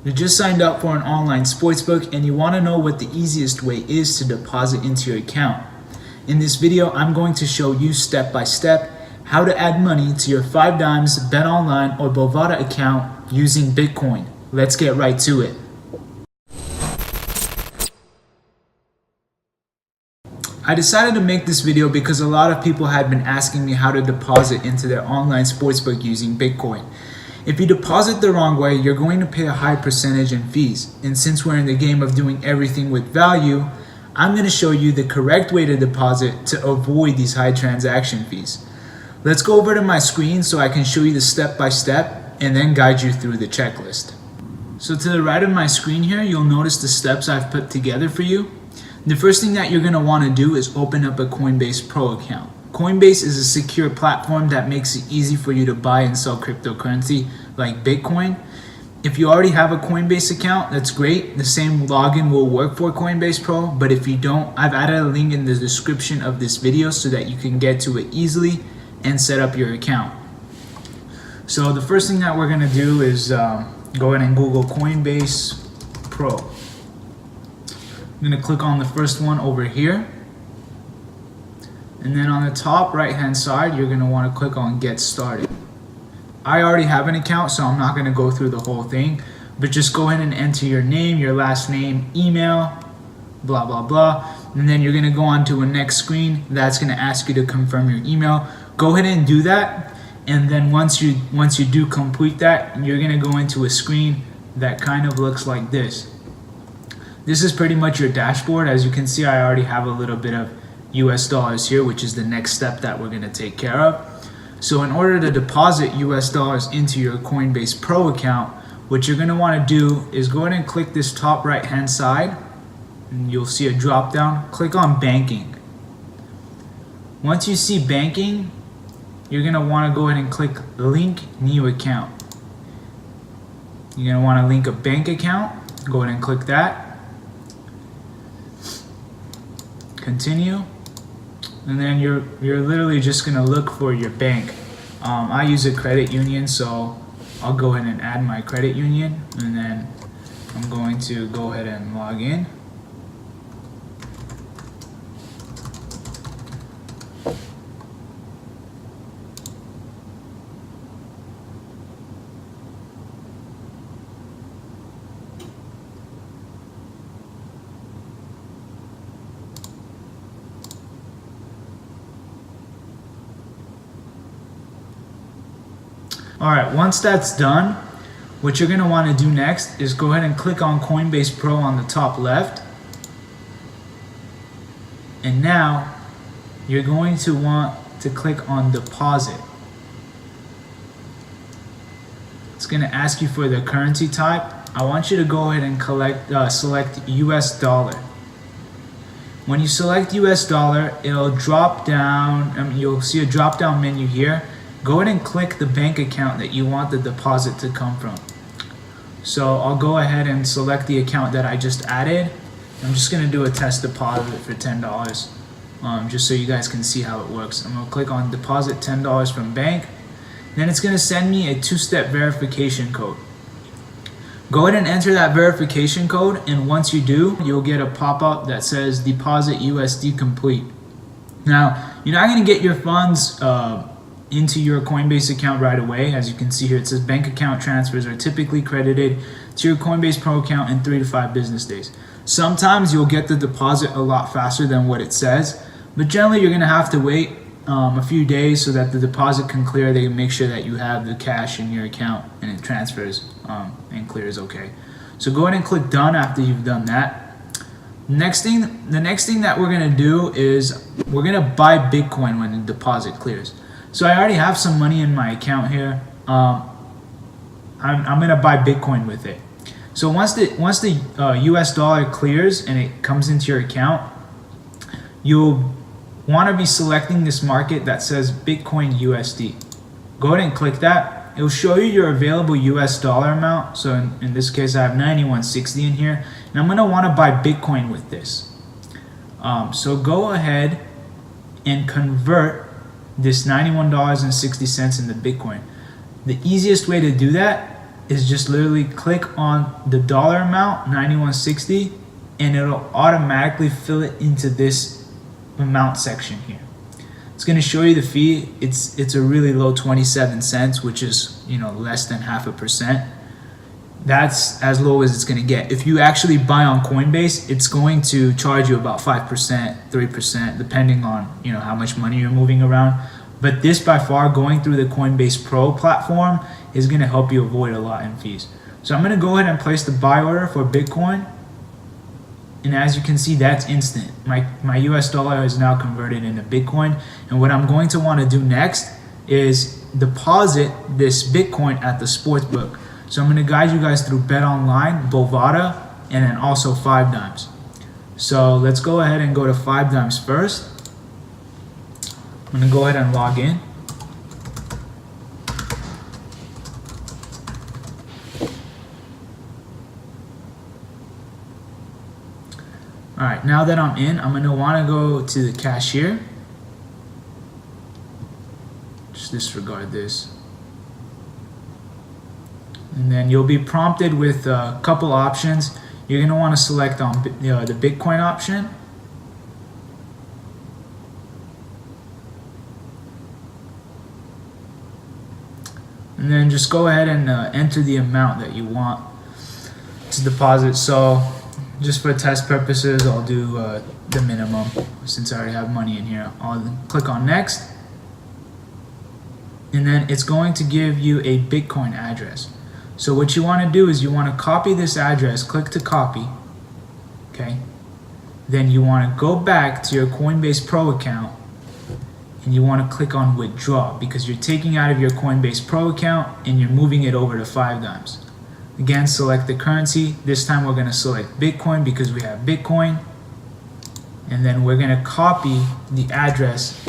You just signed up for an online sportsbook and you want to know what the easiest way is to deposit into your account. In this video, I'm going to show you step by step how to add money to your 5 Dimes, BetOnline, or Bovada account using Bitcoin. Let's get right to it. I decided to make this video because a lot of people had been asking me how to deposit into their online sportsbook using Bitcoin. If you deposit the wrong way, you're going to pay a high percentage in fees. And since we're in the game of doing everything with value, I'm going to show you the correct way to deposit to avoid these high transaction fees. Let's go over to my screen so I can show you the step by step and then guide you through the checklist. So to the right of my screen here, you'll notice the steps I've put together for you. The first thing that you're going to want to do is open up a Coinbase Pro account. Coinbase is a secure platform that makes it easy for you to buy and sell cryptocurrency like Bitcoin. If you already have a Coinbase account, that's great. The same login will work for Coinbase Pro, but if you don't, I've added a link in the description of this video so that you can get to it easily and set up your account. So the first thing that we're going to do is go ahead and Google Coinbase Pro. I'm going to click on the first one over here. And then on the top right hand side, you're going to want to click on Get Started. I already have an account, so I'm not going to go through the whole thing, but just go ahead and enter your name, your last name, email, blah, blah, blah. And then you're going to go on to a next screen. That's going to ask you to confirm your email. Go ahead and do that. And then once you do complete that, you're going to go into a screen that kind of looks like this. This is pretty much your dashboard. As you can see, I already have a little bit of US dollars here, which is the next step that we're going to take care of. So in order to deposit US dollars into your Coinbase Pro account, what you're going to want to do is go ahead and click this top right hand side, and you'll see a drop down. Click on banking. Once you see banking, you're going to want to go ahead and click link new account. You're going to want to link a bank account. Go ahead and click that. Continue. And then you're literally just going to look for your bank. I use a credit union, so I'll go ahead and add my credit union, and then I'm going to go ahead and log in. Alright, once that's done, what you're going to want to do next is go ahead and click on Coinbase Pro on the top left. And now you're going to want to click on deposit. It's going to ask you for the currency type. I want you to go ahead and select US dollar. When you select US dollar, it'll drop down, you'll see a drop down menu here. Go ahead and click the bank account that you want the deposit to come from. So I'll go ahead and select the account that I just added. I'm just going to do a test deposit for $10, just so you guys can see how it works. I'm going to click on deposit $10 from bank. Then it's going to send me a 2-step verification code. Go ahead and enter that verification code, and once you do, you'll get a pop-up that says deposit USD complete. Now, you're not going to get your funds into your Coinbase account right away. As you can see here, it says bank account transfers are typically credited to your Coinbase Pro account in 3 to 5 business days. Sometimes you'll get the deposit a lot faster than what it says, but generally you're going to have to wait a few days so that the deposit can clear. They make sure that you have the cash in your account and it transfers and clears okay. So go ahead and click done after you've done that. The next thing that we're going to do is we're going to buy Bitcoin when the deposit clears. So I already have some money in my account here. I'm going to buy Bitcoin with it. So once the US dollar clears and it comes into your account, you'll want to be selecting this market that says Bitcoin USD. Go ahead and click that. It'll show you your available US dollar amount. So in this case, I have 91.60 in here, and I'm going to want to buy Bitcoin with this. So go ahead and convert this $91.60 into Bitcoin. The easiest way to do that is just literally click on the dollar amount, 91.60, and it'll automatically fill it into this amount section here. It's going to show you the fee. It's a really low 27 cents, which is, you know, less than 0.5%. That's as low as it's going to get. If you actually buy on Coinbase, it's going to charge you about 5%, 3%, depending on, you know, how much money you're moving around. But this, by far, going through the Coinbase Pro platform is going to help you avoid a lot in fees. So I'm going to go ahead and place the buy order for Bitcoin. And as you can see, that's instant. My US dollar is now converted into Bitcoin. And what I'm going to want to do next is deposit this Bitcoin at the Sportsbook. So I'm going to guide you guys through Bet Online, Bovada, and then also 5Dimes. So let's go ahead and go to 5Dimes first. I'm going to go ahead and log in. Alright, now that I'm in, I'm going to want to go to the cashier. Just disregard this. And then you'll be prompted with a couple options. You're going to want to select on the Bitcoin option. And then just go ahead and enter the amount that you want to deposit. So just for test purposes, I'll do the minimum since I already have money in here. I'll click on next. And then it's going to give you a Bitcoin address. So what you want to do is you want to copy this address, click to copy, okay? Then you want to go back to your Coinbase Pro account and you want to click on withdraw because you're taking out of your Coinbase Pro account and you're moving it over to 5Dimes. Again, select the currency. This time we're going to select Bitcoin because we have Bitcoin. And then we're going to copy the address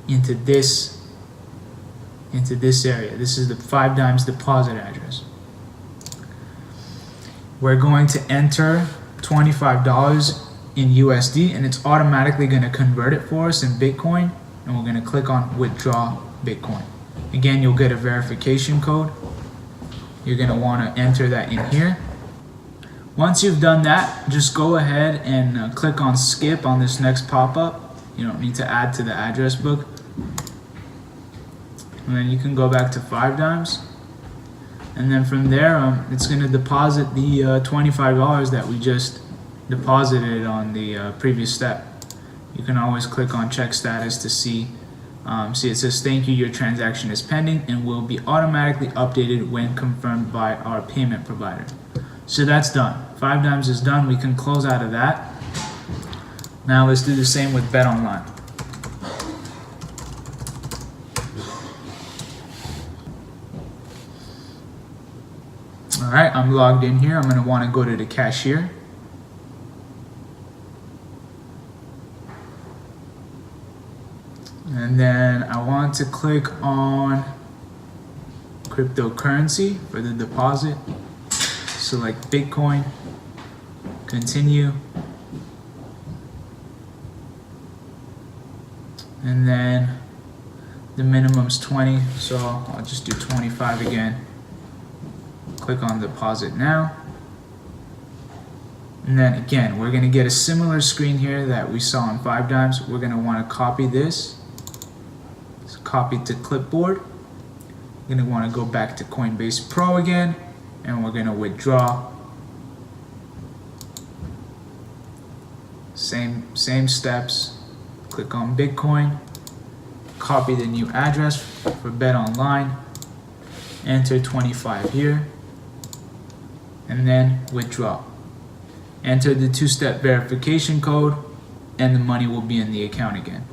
into this area. This is the 5Dimes deposit address. We're going to enter $25 in USD and it's automatically going to convert it for us in Bitcoin, and we're going to click on withdraw Bitcoin. Again, you'll get a verification code. You're going to want to enter that in here. Once you've done that, just go ahead and click on skip on this next pop-up. You don't need to add to the address book. And then you can go back to 5Dimes. And then from there, it's going to deposit the $25 that we just deposited on the previous step. You can always click on check status to see. See, it says thank you, your transaction is pending and will be automatically updated when confirmed by our payment provider. So that's done. 5Dimes is done. We can close out of that. Now let's do the same with Bet Online. Alright, I'm logged in here. I'm going to want to go to the cashier. And then I want to click on cryptocurrency for the deposit. Select Bitcoin. Continue. And then the minimum's 20, so I'll just do 25 again. Click on deposit now. And then again, we're going to get a similar screen here that we saw on 5Dimes. We're going to want to copy this. So copy to clipboard. We're going to want to go back to Coinbase Pro again, and we're going to withdraw. Same steps. Click on Bitcoin. Copy the new address for Bet Online. Enter 25 here. And then withdraw. Enter the two-step verification code and the money will be in the account again.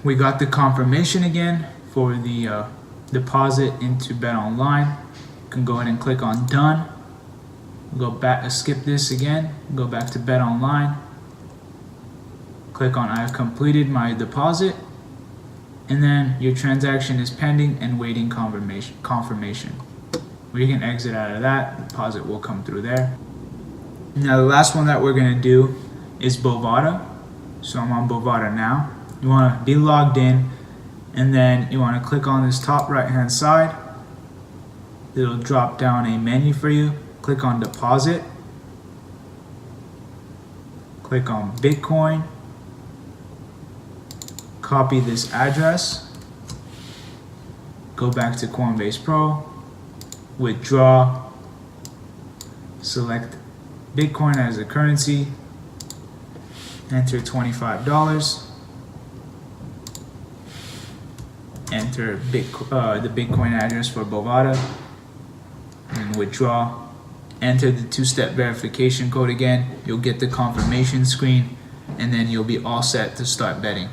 We got the confirmation again for the deposit into Bet Online. You can go ahead and click on done. Go back, skip this again, go back to Bet Online. Click on I've completed my deposit, and then your transaction is pending and waiting confirmation. We can exit out of that, deposit will come through there. Now the last one that we're going to do is Bovada. So I'm on Bovada now. You want to be logged in, and then you want to click on this top right hand side. it'll drop down a menu for you. Click on deposit. Click on Bitcoin. Copy this address. Go back to Coinbase Pro. Withdraw. Select Bitcoin as a currency. Enter $25. Enter the Bitcoin address for Bovada and withdraw. Enter the two-step verification code again. You'll get the confirmation screen and then you'll be all set to start betting.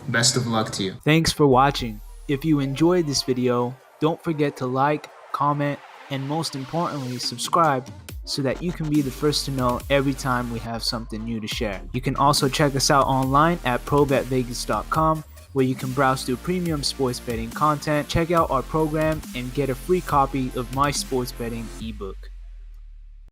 Best of luck to you. Thanks for watching. If you enjoyed this video, don't forget to like, comment, and most importantly, subscribe so that you can be the first to know every time we have something new to share. You can also check us out online at probetvegas.com, where you can browse through premium sports betting content, check out our program, and get a free copy of my sports betting ebook.